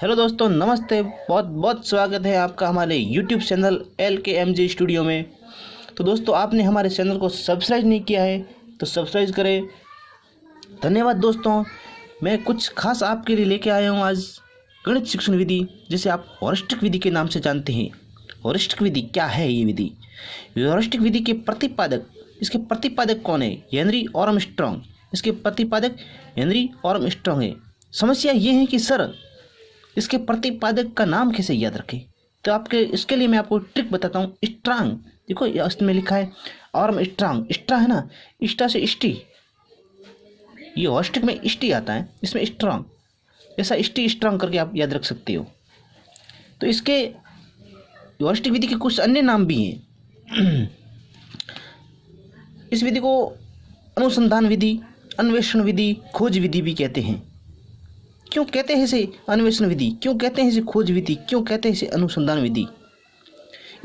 Hello दोस्तों, नमस्ते। बहुत बहुत स्वागत है आपका हमारे यूट्यूब चैनल LKMG स्टूडियो में। तो दोस्तों, आपने हमारे चैनल को सब्सक्राइब नहीं किया है तो सब्सक्राइब करें। धन्यवाद दोस्तों। मैं कुछ खास आपके लिए लेके आया हूँ आज गणित शिक्षण विधि, जिसे आप हॉरिस्टिक विधि के नाम से जानते हैं। हॉरिस्टिक विधि क्या है? ये विधि, हॉरिस्टिक विधि के प्रतिपादक, इसके प्रतिपादक कौन है? Henry Armstrong. इसके प्रतिपादक हेनरी आर्मस्ट्रांग है। समस्या ये है कि सर, इसके प्रतिपादक का नाम कैसे याद रखें? तो आपके इसके लिए मैं आपको ट्रिक बताता हूँ। स्ट्रांग, देखो इसमें लिखा है आर्म स्ट्रांग। स्ट्रा है ना, स्टा से स्टी, ये हॉस्टिक में स्टी आता है, इसमें स्ट्रांग, ऐसा स्टी स्ट्रांग करके आप याद रख सकते हो। तो इसके हॉस्टिक विधि के कुछ अन्य नाम भी हैं। इस विधि को अनुसंधान विधि, अन्वेषण विधि, खोज विधि भी कहते हैं। क्यों कहते हैं इसे अन्वेषण विधि, क्यों कहते हैं इसे खोज विधि, क्यों कहते हैं इसे अनुसंधान विधि?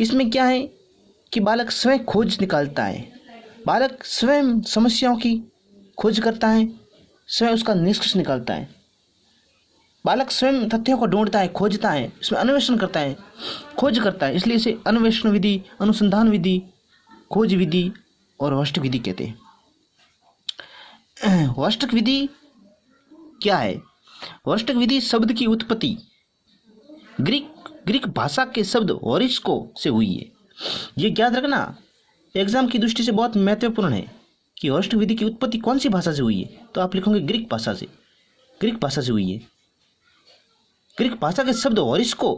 इसमें क्या है कि बालक स्वयं खोज निकालता है, बालक स्वयं समस्याओं की खोज करता है, स्वयं उसका निष्कर्ष निकालता है। बालक स्वयं तथ्यों को ढूंढता है, खोजता है, इसमें अन्वेषण करता है, खोज करता है। इसलिए इसे अन्वेषण विधि, अनुसंधान विधि, खोज विधि और हॉस्टिक विधि कहते हैं। हॉस्टिक विधि क्या है? हॉस्टिक विधि शब्द की उत्पत्ति ग्रीक भाषा के शब्द हॉरिस्को से हुई है। ये याद रखना, एग्जाम की दृष्टि से बहुत महत्वपूर्ण है कि हॉस्टिक विधि की उत्पत्ति कौन सी भाषा से हुई है। तो आप लिखोगे ग्रीक भाषा से, ग्रीक भाषा से हुई है। ग्रीक भाषा के शब्द हॉरिस्को,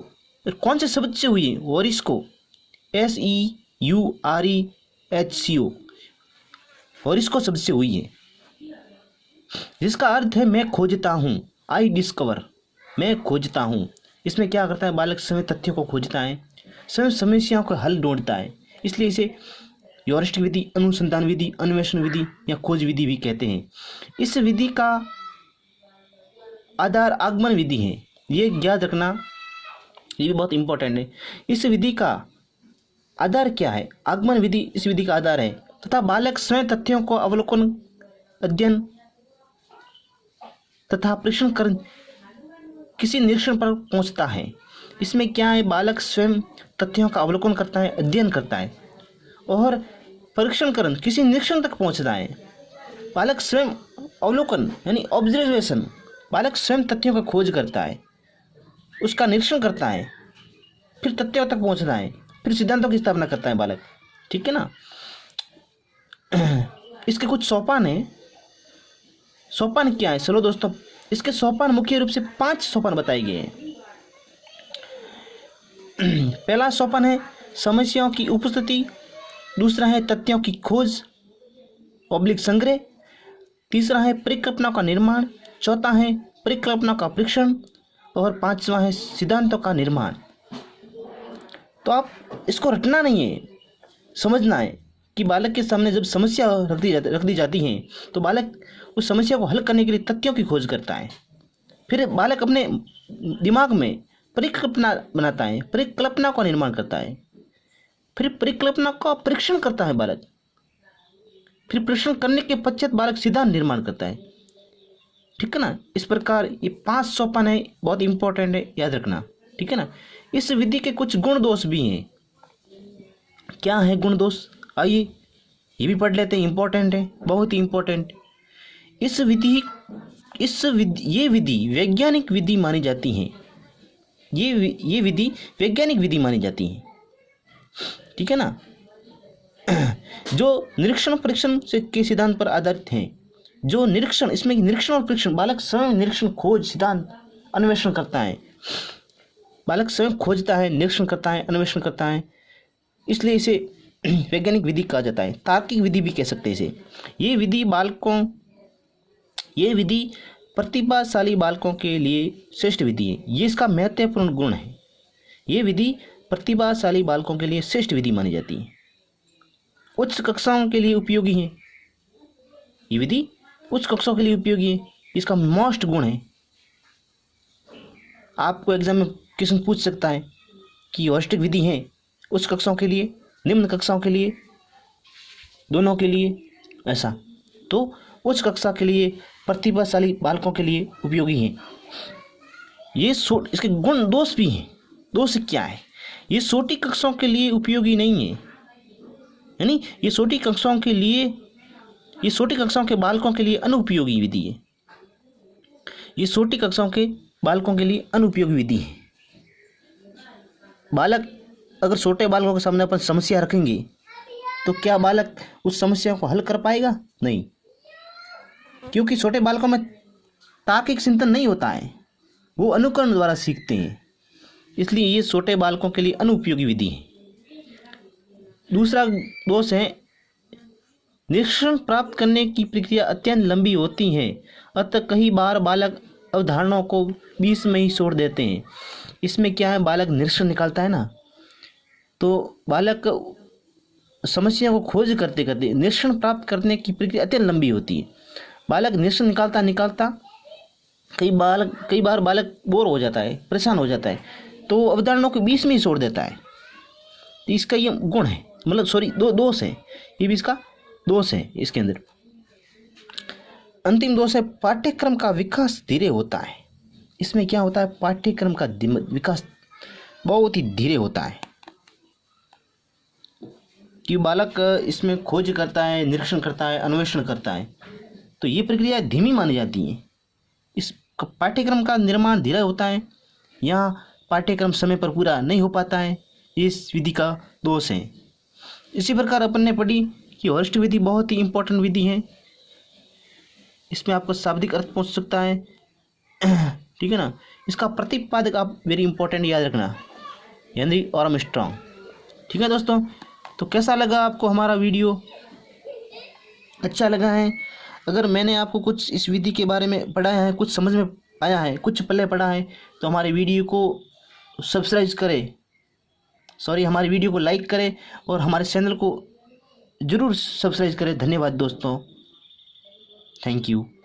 कौन से शब्द से हुई है? हॉरिस्को, SEUREHCO, हॉरिस्को शब्द से हुई है, जिसका अर्थ है मैं खोजता हूँ। आई डिस्कवर, मैं खोजता हूँ। इसमें क्या करता है? बालक स्वयं तथ्यों को खोजता है, स्वयं समस्याओं को हल ढूंढता है। इसलिए इसे हॉरिस्टिक विधि, अनुसंधान विधि, अन्वेषण विधि या खोज विधि भी कहते हैं। इस विधि का आधार आगमन विधि है। ये याद रखना, ये भी बहुत इंपॉर्टेंट है। इस विधि का आधार क्या है? आगमन विधि इस विधि का आधार है, तथा बालक स्वयं तथ्यों को अवलोकन, अध्ययन तथा परीक्षण कर किसी निरीक्षण पर पहुंचता है। इसमें क्या है? बालक स्वयं तथ्यों का अवलोकन करता है, अध्ययन करता है और परीक्षण कर किसी निरीक्षण तक पहुंचता है। बालक स्वयं अवलोकन यानी ऑब्जर्वेशन, बालक स्वयं तथ्यों का खोज करता है, उसका निरीक्षण करता है, फिर तथ्यों तक पहुंचता है, फिर सिद्धांतों की स्थापना करता है बालक। ठीक है ना? इसके कुछ सोपान है। सोपान क्या है? चलो दोस्तों, इसके सोपान मुख्य रूप से 5 सोपान बताए गए हैं। पहला सोपान है समस्याओं की उपस्थिति, दूसरा है तथ्यों की खोज ऑब्लिक संग्रह, तीसरा है परिकल्पना का निर्माण, चौथा है परिकल्पना का परीक्षण और पांचवा है सिद्धांतों का निर्माण। तो आप इसको रटना नहीं है, समझना है कि बालक के सामने जब समस्या रख दी जाती है तो बालक उस समस्या को हल करने के लिए तथ्यों की खोज करता है। फिर बालक अपने दिमाग में परिकल्पना बनाता है, परिकल्पना का निर्माण करता है, फिर परिकल्पना का परीक्षण करता है बालक, फिर परीक्षण करने के पश्चात बालक सिद्धांत निर्माण करता है। ठीक है ना? इस प्रकार ये 5 सोपान है, बहुत इंपॉर्टेंट है, याद रखना। ठीक है ना? इस विधि के कुछ गुण दोष भी हैं। क्या है गुण दोष? आइए ये भी पढ़ लेते हैं, इंपॉर्टेंट है, बहुत ही इंपॉर्टेंट। ये विधि वैज्ञानिक विधि मानी जाती है। ये विधि वैज्ञानिक विधि मानी जाती है। ठीक है ना? जो निरीक्षण परीक्षण से के सिद्धांत पर आधारित हैं। जो निरीक्षण, इसमें निरीक्षण और परीक्षण, बालक स्वयं निरीक्षण, खोज, सिद्धांत, अन्वेषण करता है। बालक स्वयं खोजता है, निरीक्षण करता है, अन्वेषण करता है, इसलिए इसे वैज्ञानिक विधि कहा जाता है। तार्किक विधि भी कह सकते हैं इसे। ये विधि प्रतिभाशाली बालकों के लिए श्रेष्ठ विधि है। ये इसका महत्वपूर्ण गुण है। ये विधि प्रतिभाशाली बालकों के लिए श्रेष्ठ विधि मानी जाती है, उच्च कक्षाओं के लिए उपयोगी है। ये विधि उच्च कक्षाओं के लिए उपयोगी है, इसका मोस्ट गुण है। आपको एग्जाम में क्वेश्चन पूछ सकता है कि हॉस्टिक विधि है उच्च कक्षाओं के लिए, निम्न कक्षाओं के लिए, दोनों के लिए, ऐसा। तो उच्च कक्षा के लिए प्रतिभाशाली बालकों के लिए उपयोगी है। ये इसके गुण दोष भी हैं। दोष क्या है? ये छोटी कक्षाओं के लिए उपयोगी नहीं है, यानी ये छोटी कक्षाओं के बालकों के लिए अनुपयोगी विधि है। ये छोटी कक्षाओं के बालकों के लिए अनुपयोगी विधि है। बालक अगर छोटे बालकों के सामने अपन समस्या रखेंगे तो क्या बालक उस समस्या को हल कर पाएगा? नहीं, क्योंकि छोटे बालकों में तार्किक चिंतन नहीं होता है, वो अनुकरण द्वारा सीखते हैं। इसलिए ये छोटे बालकों के लिए अनुपयोगी विधि है। दूसरा दोष है, निरीक्षण प्राप्त करने की प्रक्रिया अत्यंत लंबी होती है, अतः कई बार बालक अवधारणाओं को बीच में ही छोड़ देते हैं। इसमें क्या है, बालक निरीक्षण निकालता है ना, तो बालक समस्या को खोज करते करते निरीक्षण प्राप्त करने की प्रक्रिया अत्यंत लंबी होती है। बालक निरीक्षण निकालता कई बार बालक बोर हो जाता है, परेशान हो जाता है, तो अवधारणाओं के बीच में ही छोड़ देता है। तो इसका ये गुण है, मतलब सॉरी दोष है, ये भी इसका दोष है। इसके अंदर अंतिम दोष है, पाठ्यक्रम का विकास धीरे होता है। इसमें क्या होता है, पाठ्यक्रम का विकास बहुत ही धीरे होता है, कि बालक इसमें खोज करता है, निरीक्षण करता है, अन्वेषण करता है, तो ये प्रक्रिया धीमी मानी जाती है। इस पाठ्यक्रम का निर्माण धीरे होता है, यहाँ पाठ्यक्रम समय पर पूरा नहीं हो पाता है, इस विधि का दोष है। इसी प्रकार अपन ने पढ़ी कि हॉरिस्ट विधि बहुत ही इंपॉर्टेंट विधि है। इसमें आपको शाब्दिक अर्थ पहुँच सकता है, ठीक है ना। इसका प्रतिपादक आप वेरी इंपॉर्टेंट याद रखना, हेनरी आर्मस्ट्रांग। ठीक है दोस्तों, तो कैसा लगा आपको हमारा वीडियो? अच्छा लगा है? अगर मैंने आपको कुछ इस विधि के बारे में पढ़ाया है, कुछ समझ में आया है, कुछ पल्ले पढ़ा है, तो हमारे वीडियो को हमारे वीडियो को लाइक करें और हमारे चैनल को ज़रूर सब्सक्राइब करें। धन्यवाद दोस्तों, थैंक यू।